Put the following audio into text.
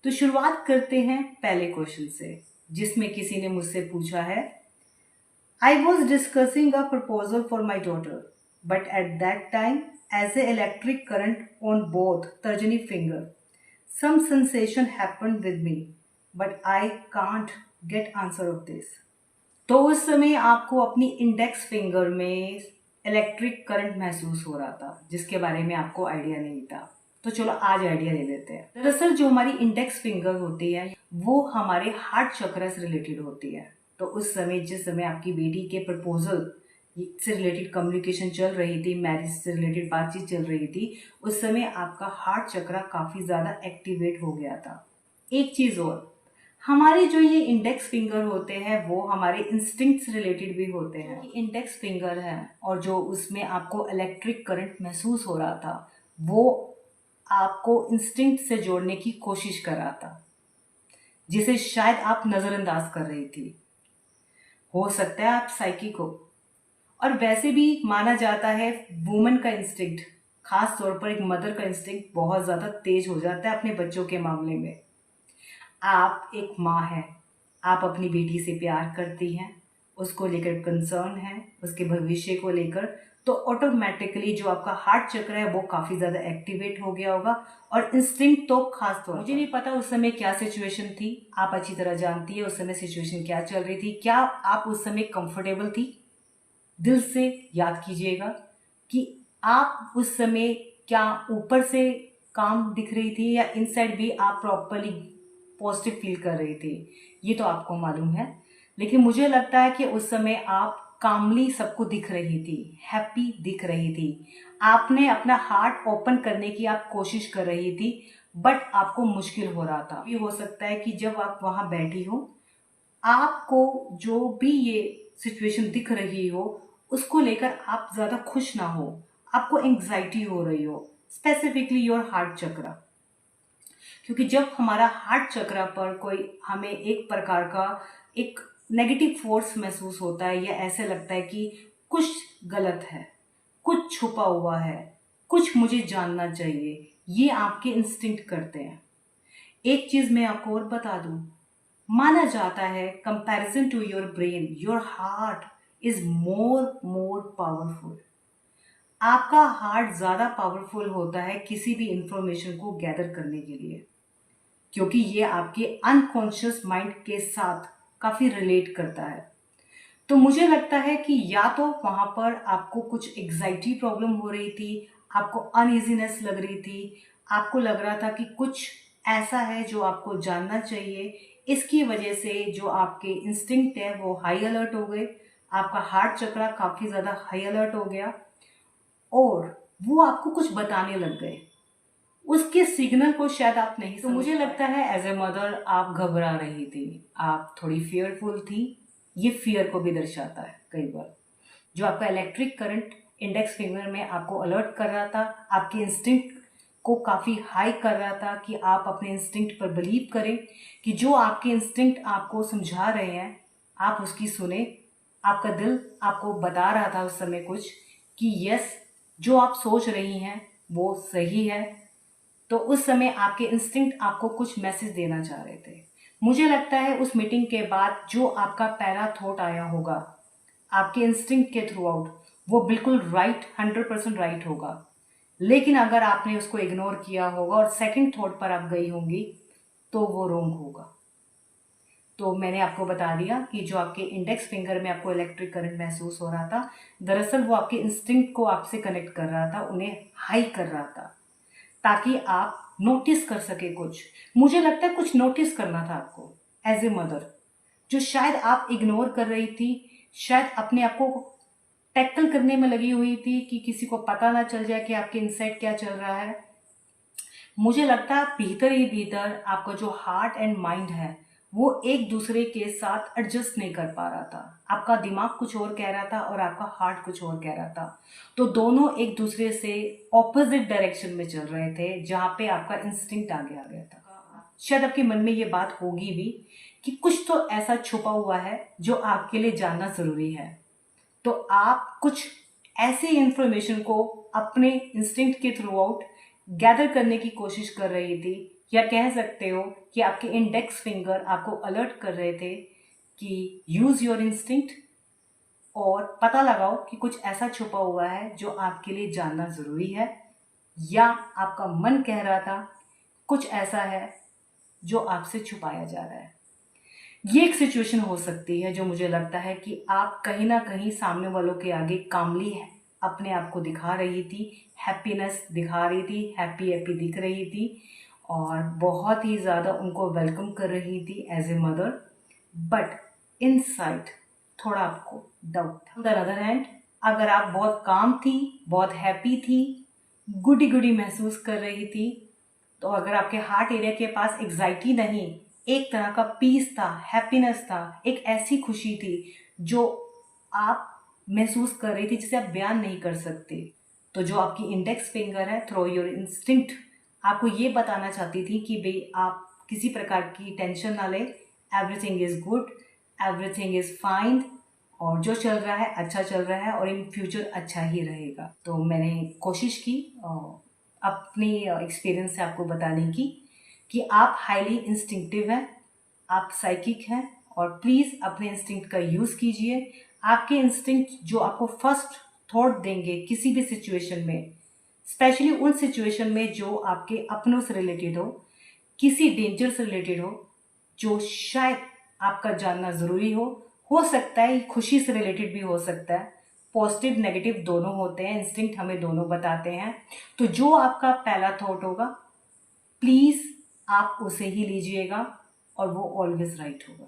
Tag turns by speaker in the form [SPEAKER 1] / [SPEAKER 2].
[SPEAKER 1] तो शुरुआत करते हैं पहले क्वेश्चन से, जिसमें किसी ने मुझसे पूछा है, I was discussing a proposal for my daughter, but at that time as a electric current on both तर्जनी finger, some sensation happened with me, but I can't get answer of this. तो उस समय आपको अपनी index finger में electric current महसूस हो रहा था, जिसके बारे में आपको आइडिया नहीं था। तो चलो आज आइडिया ले लेते हैं। दरअसल जो हमारी इंडेक्स फिंगर होती है वो हमारे हार्ट चक्र से रिलेटेड होती है। तो उस समय जिस समय आपकी बेटी के प्रपोजल से रिलेटेड कम्युनिकेशन चल रही थी, मैरिज से रिलेटेड बातचीत चल रही थी, उस समय आपका हार्ट चक्र काफी ज्यादा एक्टिवेट हो गया था। एक चीज और, हमारे जो ये इंडेक्स फिंगर होते हैं वो हमारे इंस्टिंक्ट से रिलेटेड भी होते हैं। इंडेक्स फिंगर है और जो उसमें आपको इलेक्ट्रिक करंट महसूस हो रहा था वो आपको इंस्टिंक्ट से जोड़ने की कोशिश कर रहा था, जिसे शायद आप नजरअंदाज कर रही थी। हो सकता है आप साइकिक हो, और वैसे भी माना जाता है वुमन का इंस्टिंक्ट, खास तौर पर एक मदर का इंस्टिंक्ट बहुत ज्यादा तेज हो जाता है अपने बच्चों के मामले में। आप एक माँ हैं, आप अपनी बेटी से प्यार करती हैं, उसको लेकर कंसर्न है, उसके भविष्य को लेकर, तो ऑटोमेटिकली जो आपका हार्ट चक्र है वो काफी ज्यादा एक्टिवेट हो गया होगा। और इंस्टिंक्ट तो खास तौर, मुझे नहीं पता उस समय क्या सिचुएशन थी, आप अच्छी तरह जानती है उस समय सिचुएशन क्या चल रही थी। क्या आप उस समय कंफर्टेबल थी? दिल से याद कीजिएगा कि आप उस समय क्या ऊपर से काम दिख रही थी या इनसाइड भी आप प्रॉपरली पॉजिटिव फील कर रही थी, ये तो आपको मालूम है। लेकिन मुझे लगता है कि उस समय आप कामली सबको दिख रही थी, हैप्पी दिख रही थी, आपने अपना हार्ट ओपन करने की आप कोशिश कर रही थी, बट आपको मुश्किल हो रहा था। ये हो सकता है कि जब आप वहां बैठी हो, आपको जो भी ये सिचुएशन दिख रही हो उसको लेकर आप ज्यादा खुश ना हो, आपको एंग्जाइटी हो रही हो, स्पेसिफिकली योर हार्ट चक्र। क्योंकि जब हमारा हार्ट चक्र पर कोई हमें एक प्रकार का एक नेगेटिव फोर्स महसूस होता है या ऐसे लगता है कि कुछ गलत है, कुछ छुपा हुआ है, कुछ मुझे जानना चाहिए, ये आपके इंस्टिंक्ट करते हैं। एक चीज मैं आपको और बता दूं, माना जाता है comparison to your brain your heart is more powerful. आपका हार्ट ज्यादा पावरफुल होता है किसी भी इंफॉर्मेशन को गैदर करने के लिए, क्योंकि ये आपके अनकॉन्शियस माइंड के साथ काफी रिलेट करता है। तो मुझे लगता है कि या तो वहां पर आपको कुछ एग्जाइटी प्रॉब्लम हो रही थी, आपको अनइजीनेस लग रही थी, आपको लग रहा था कि कुछ ऐसा है जो आपको जानना चाहिए, इसकी वजह से जो आपके इंस्टिंक्ट है वो हाई अलर्ट हो गए, आपका हार्ट चक्र काफी ज्यादा हाई अलर्ट हो गया और वो आपको कुछ बताने लग गए। उसके सिग्नल को शायद आप नहीं, तो मुझे लगता है एज ए मदर आप घबरा रही थी, आप थोड़ी फियरफुल थी। ये फियर को भी दर्शाता है कई बार। जो आपका इलेक्ट्रिक करंट इंडेक्स फिंगर में आपको अलर्ट कर रहा था, आपके इंस्टिंक्ट को काफी हाई कर रहा था कि आप अपने इंस्टिंक्ट पर बिलीव करें, कि जो आपके इंस्टिंक्ट आपको समझा रहे हैं आप उसकी सुने। आपका दिल आपको बता रहा था उस समय कुछ कि यस, जो आप सोच रही हैं वो सही है। तो उस समय आपके इंस्टिंक्ट आपको कुछ मैसेज देना चाह रहे थे। मुझे लगता है उस मीटिंग के बाद जो आपका पहला थॉट आया होगा आपके इंस्टिंक्ट के थ्रू आउट, वो बिल्कुल राइट, 100% राइट होगा। लेकिन अगर आपने उसको इग्नोर किया होगा और सेकंड थॉट पर आप गई होंगी तो वो रॉन्ग होगा। तो मैंने आपको बता दिया कि जो आपके इंडेक्स फिंगर में आपको इलेक्ट्रिक करंट महसूस हो रहा था, दरअसल वो आपके इंस्टिंक्ट को आपसे कनेक्ट कर रहा था, उन्हें हाई कर रहा था, ताकि आप नोटिस कर सके कुछ। मुझे लगता है कुछ नोटिस करना था आपको एज ए मदर, जो शायद आप इग्नोर कर रही थी, शायद अपने आप को टैकल करने में लगी हुई थी कि किसी को पता ना चल जाए कि आपके इनसाइड क्या चल रहा है। मुझे लगता है भीतर ही भीतर आपका जो हार्ट एंड माइंड है वो एक दूसरे के साथ एडजस्ट नहीं कर पा रहा था। आपका दिमाग कुछ और कह रहा था और आपका हार्ट कुछ और कह रहा था। तो दोनों एक दूसरे से ऑपोजिट डायरेक्शन में चल रहे थे, जहां पे आपका इंस्टिंक्ट आगे आ गया था। शायद आपके मन में ये बात होगी भी कि कुछ तो ऐसा छुपा हुआ है जो आपके लिए जानना जरूरी है। तो आप कुछ ऐसे इंफॉर्मेशन को अपने इंस्टिंक्ट के थ्रू आउट गैदर करने की कोशिश कर रही थी, या कह सकते हो कि आपके इंडेक्स फिंगर आपको अलर्ट कर रहे थे कि यूज योर इंस्टिंक्ट और पता लगाओ कि कुछ ऐसा छुपा हुआ है जो आपके लिए जानना ज़रूरी है, या आपका मन कह रहा था कुछ ऐसा है जो आपसे छुपाया जा रहा है। ये एक सिचुएशन हो सकती है जो मुझे लगता है कि आप कहीं ना कहीं सामने वालों के आगे कामली है अपने आप को दिखा रही थी, हैप्पीनेस दिखा रही थी, हैप्पी हैप्पी दिख रही थी और बहुत ही ज़्यादा उनको वेलकम कर रही थी as a mother, but inside थोड़ा आपको डाउट था। ऑन द अदर हैंड, अगर आप बहुत काम थी, बहुत हैप्पी थी, गुडी गुडी महसूस कर रही थी, तो अगर आपके हार्ट एरिया के पास एग्जाइटी नहीं, एक तरह का पीस था, हैप्पीनेस था, एक ऐसी खुशी थी जो आप महसूस कर रही थी जिसे आप बयान नहीं कर सकते, तो जो आपकी इंडेक्स फिंगर है थ्रू योर इंस्टिंक्ट आपको ये बताना चाहती थी कि भाई आप किसी प्रकार की टेंशन ना ले, everything is good, everything is fine, और जो चल रहा है अच्छा चल रहा है और इन फ्यूचर अच्छा ही रहेगा। तो मैंने कोशिश की अपनी एक्सपीरियंस से आपको बताने की कि आप हाईली इंस्टिंक्टिव हैं, आप साइकिक हैं, और प्लीज़ अपने इंस्टिंक्ट का यूज़ कीजिए। आपके इंस्टिंक्ट जो आपको फर्स्ट थॉट देंगे किसी भी सिचुएशन में, स्पेशली उन सिचुएशन में जो आपके अपनों से रिलेटेड किसी डेंजर से रिलेटेड हो, जो शायद आपका जानना ज़रूरी हो सकता है खुशी से रिलेटेड भी हो सकता है, पॉजिटिव नेगेटिव दोनों होते हैं, इंस्टिंक्ट हमें दोनों बताते हैं। तो जो आपका पहला थॉट होगा प्लीज़ आप उसे ही लीजिएगा और वो ऑलवेज राइट होगा।